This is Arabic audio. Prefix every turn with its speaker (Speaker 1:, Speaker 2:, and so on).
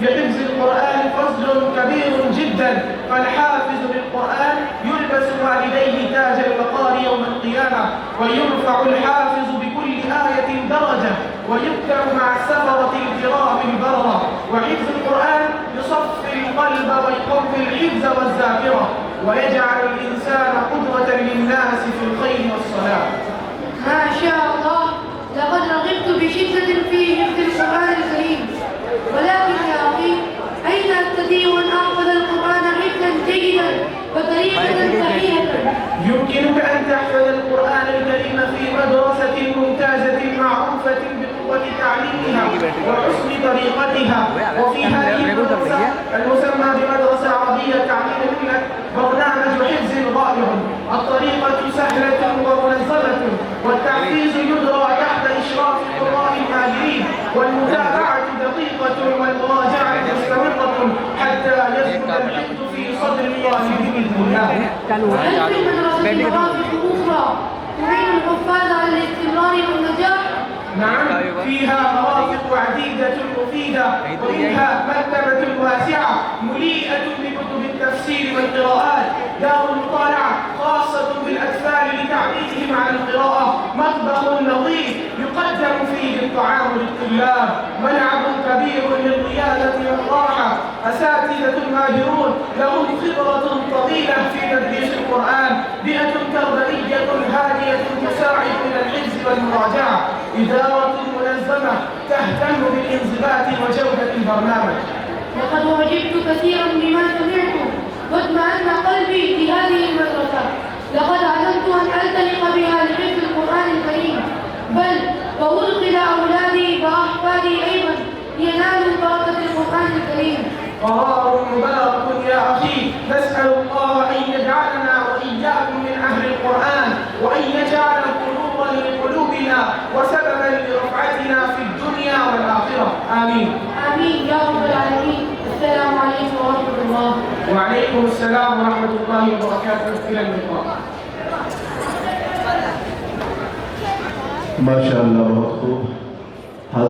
Speaker 1: لحفظ القرآن فضل كبير جدا، فالحافظ للقرآن يلبس والديه تاج الوقار يوم القيامة، ويرفع الحافظ بكل آية درجة، ويذكر مع السفرة الكرام البررة. وحفظ القرآن يصفي القلب ويقوي الحفظ والذاكرة، ويجعل الإنسان قدوة للناس في الخير والصلاح.
Speaker 2: ما شاء الله، لقد رغبت بشدة في حفظ القرآن الكريم، ولكن يا أخي أين أستطيع أن أحفظ القرآن حفظا جيدا وطريقة صحيحة؟
Speaker 1: يمكنك أن تحفظ القرآن الكريم في مدرسة ممتازة معروفة بقوة تعليمها وحسن طريقتها. وفي هذه المدرسة المسمى بمدرسة عربية تعليم الملك برنامج حفظ رائع. الطريقة سهلة ومنظمة، والتحفيز يجرى تحت إشراف القراء الماهرين، والمتابعة دقيقة والمراجعة مستمرة حتى يثبت الحفظ في صدر الطالب بإذن الله.
Speaker 2: هل في المدرسة مرافق أخرى تعين الحفاظ على الاستمرار والنجاح؟
Speaker 1: نعم، فيها مرافق عديدة مفيدة، ومنها مكتبة واسعة مليئة بكتب التفسير والقراءات، دار مطالعة خاصة بالأطفال لتعريفهم على القراءة، مطبخ نظيف يقدم فيه الطعام للطلاب، ملعب كبير للرياضة والراحة، أساتذة ماهرون لهم خبرة طويلة في تدريس القرآن، بيئة تربوية هادية تساعد إلى الحفظ والمراجعة، إدارة منظمة تهتم بالانضباط وجودة البرنامج.
Speaker 2: لقد أعجبت كثيرا بما سمعت، واطمأن قلبي بهذه المدرسة. لقد عزمت أن ألتحق بها لحفظ القرآن الكريم، بل وأدخل أولادي وأحفادي أيضا لينالوا بركة القرآن الكريم.
Speaker 1: قرار مبارك يا أخي، نسأل الله أن يجعلنا وإياكم من أهل القرآن، وأن يجعل نورا لقلوبنا وسببا لرفعتنا في الدنيا والآخرة، آمين.
Speaker 2: آمين يا رب العالمين. السلام عليكم ورحمة الله.
Speaker 1: وعليكم السلام ورحمة الله وبركاته. إلى اللقاء.
Speaker 3: ما شاء الله، बहुत खूब।